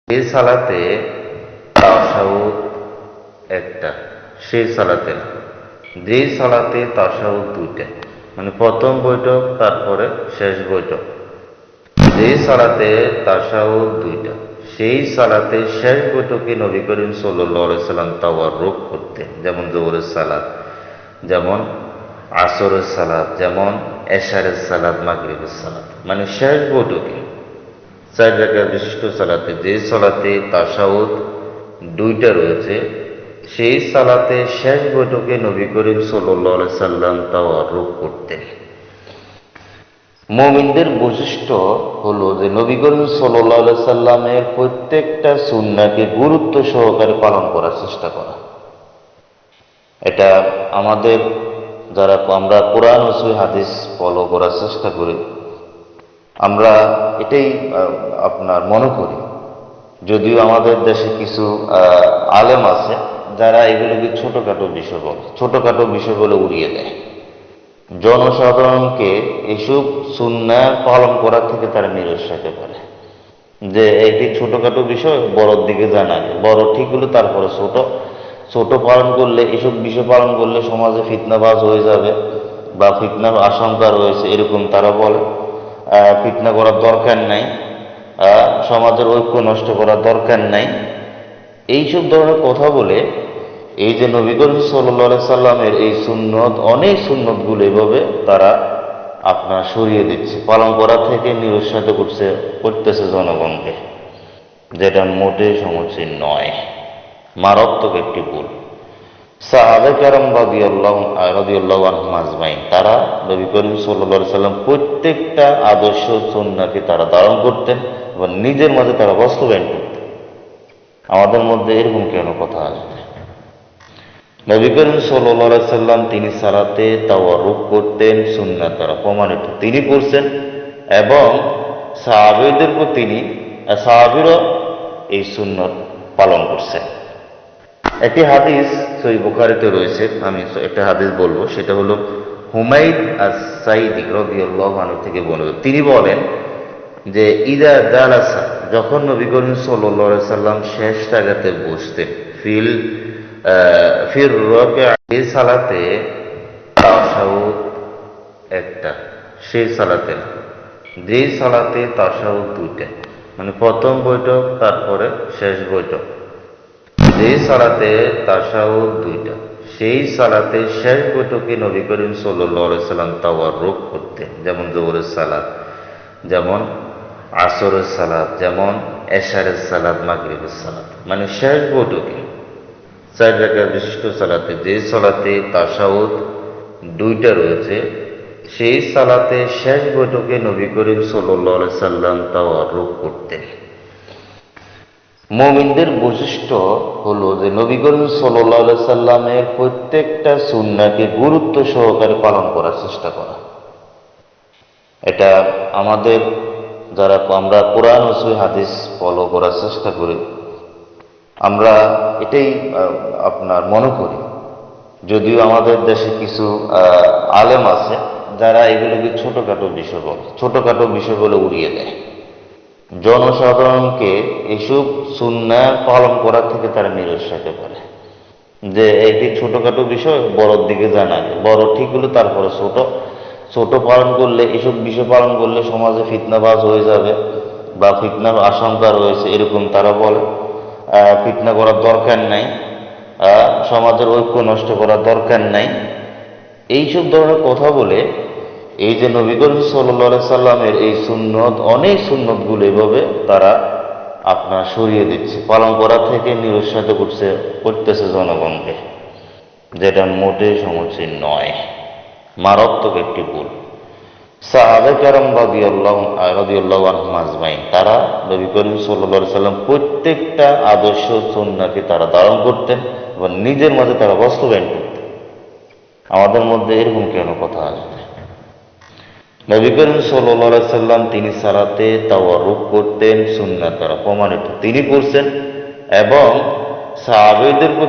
যে সালাতে তাশাহুদ একটা, সেই সালাতে না। যেই সালাতে তাশাহুদ দুইটা, মানে প্রথম বৈঠক তারপরে শেষ বৈঠক। যেই সালাতে তাশাহুদ দুইটা, সেই সালাতে শেষ বৈঠকে নবী করিম সাল্লাল্লাহু আলাইহি সাল্লাম তাওয়াররুক করতেন। যেমন যোহরের সালাত, যেমন আসরের সালাত, যেমন এশারের সালাত, মাগরিবের সালাত, মানে শেষ বৈঠকে 4 রাকাত বিশিষ্ট সালাতে যে সালাতে তাশাহুদ দুইটা রয়েছে, সেই সালাতে শেষ বৈঠকে নবী করিম সাল্লাল্লাহু আলাইহি সাল্লাম তাওয়াররুক করতেন। মুমিনদের বৈশিষ্ট্য হলো যে নবী করিম সাল্লাল্লাহু আলাইহি সাল্লামের প্রত্যেকটা সুন্নাহকে গুরুত্ব সহকারে পালন করার চেষ্টা করা। এটা আমাদের আমরা কোরআন ও সহিহ হাদিস ফলো করার চেষ্টা করি, আমরা এটাই মনে করি। যদিও আমাদের দেশে কিছু আলেম আছে যারা এগুলোকে ছোটখাটো বিষয় বলে, ছোটখাটো বিষয় বলে উড়িয়ে দেয়। জনসাধারণকে এসব সুন্নাহ পালন করা থেকে তারা নিরুৎসাহিত করে, যে একটি ছোটখাটো বিষয় বড়র দিকে জানায়, বড় ঠিক হলো তারপরে ছোট, ছোট পালন করলে, এসব বিষয় পালন করলে সমাজে ফিতনাবাজ হয়ে যাবে বা ফিতনার আশঙ্কা রয়েছে, এরকম তারা বলে। ফিতনা করার দরকার নাই, সমাজের ঐক্য নষ্ট করার দরকার নাই, এইসব ধরনের কথা বলে এই যে নবী করিম সাল্লাল্লাহু আলাইহি সাল্লামের এই সুন্নত, অনেক সুন্নতগুলো এভাবে তারা সরিয়ে দিচ্ছে, পালন করা থেকে নিরুৎসাহিত করতেছে জনগণকে, যেটা মোটেই সমীচীন নয়, মারাত্মক একটি ভুল। সাহাবে কেরাম রাদিয়াল্লাহু আনহুম আজমাইন, তারা নবী করিম সাল্লাল্লাহু আলাইহি সাল্লাম প্রত্যেকটা আদর্শ সুন্নাহকে তারা ধারণ করতেন এবং নিজের মাঝে তারা বাস্তবায়ন করতেন। আমাদের মধ্যে এরকম কেন কথা আসবে? নবী করিম সাল্লাল্লাহু আলাইহি সাল্লাম তিনি সালাতে তাওয়াররুক করতেন, সুন্নাহ দ্বারা প্রমাণিত তিনি করছেন, এবং সাহাবীদেরকে সাহাবীরা এই সুন্নাত পালন করছেন। একটি হাদিস সহিহ বুখারীতে রয়েছে, আমি একটা হাদিস বলবো, সেটা হলো হুমাইদ আস-সাইদি রাদিয়াল্লাহু আনহু থেকে বর্ণিত। তিনি বলেন যে ইদা জালাসা, যখন নবী করিম সাল্লাল্লাহু আলাইহি সাল্লাম শেষ রাকাতে বসতেন, ফির রাকাতে, সালাতে তাশাহুদ একটা, সেই সালাতে না। যেই সালাতে তাশাহুদ দুইটা, মানে প্রথম বৈঠক তারপরে শেষ বৈঠক। যেই সালাতে তাশাহুদ দুইটা, সেই সালাতে শেষ বৈঠকে নবী করিম সাল্লাল্লাহু আলাইহি সাল্লাম তাওয়াররুক করতেন। যেমন যোহরের সালাত, যেমন আসরের সালাত, যেমন এশারের সালাত, মাগরিবের সালাত, মানে শেষ বৈঠকে 4 রাকাত বিশিষ্ট সালাতে যে সালাতে তাশাহুদ দুইটা রয়েছে, সেই সালাতে শেষ বৈঠকে নবী করিম সাল্লাল্লাহু আলাইহি সাল্লাম তাওয়াররুক করতেন। মুমিনদের বৈশিষ্ট্য হলো যে নবী করিম সাল্লাল্লাহু আলাইহি সাল্লামের প্রত্যেকটা সুন্নাহকে গুরুত্ব সহকারে পালন করার চেষ্টা করা। এটা আমাদের আমরা কোরআন ও সহিহ হাদিস ফলো করার চেষ্টা করি, আমরা এটাই মনে করি। যদিও আমাদের দেশে কিছু আলেম আছে যারা এগুলোকে ছোটখাটো বিষয় বলে, ছোটখাটো বিষয় বলে উড়িয়ে দেয়। জনসাধারণকে এসব সুন্নাহ পালন করা থেকে তারা নিরুৎসাহিত করে, যে একটি ছোটখাটো বিষয় বড়র দিকে জানায়, বড় ঠিক হলো তারপরে ছোট, ছোট পালন করলে, এসব বিষয় পালন করলে সমাজে ফিতনাবাজ হয়ে যাবে বা ফিতনার আশঙ্কা রয়েছে, এরকম তারা বলে। ফিতনা করার দরকার নাই, সমাজের ঐক্য নষ্ট করার দরকার নাই, এইসব ধরনের কথা বলে এই যে নবী করিম সাল্লাল্লাহু আলাইহি সাল্লামের এই সুন্নত, অনেক সুন্নতগুলো এভাবে তারা সরিয়ে দিচ্ছে, পালন করা থেকে নিরুৎসাহিত করতেছে জনগণকে, যেটা মোটেই সমীচীন নয়, মারাত্মক একটি ভুল। সাহাবে কেরাম রাদিয়াল্লাহু আনহুম আজমাইন, তারা নবী করিম সাল্লাল্লাহু আলাইহি সাল্লাম প্রত্যেকটা আদর্শ সুন্নাহকে তারা ধারণ করতেন এবং নিজের মাঝে তারা বাস্তবায়ন করতেন। আমাদের মধ্যে এরকম কেন কথা আসবে? নবী করিম সাল্লাল্লাহু আলাইহি সাল্লাম তিনি সালাতে তাওয়াররুক করতেন, সুন্নাহ দ্বারা প্রমাণিত তিনি করছেন, এবং সাহাবীদেরকে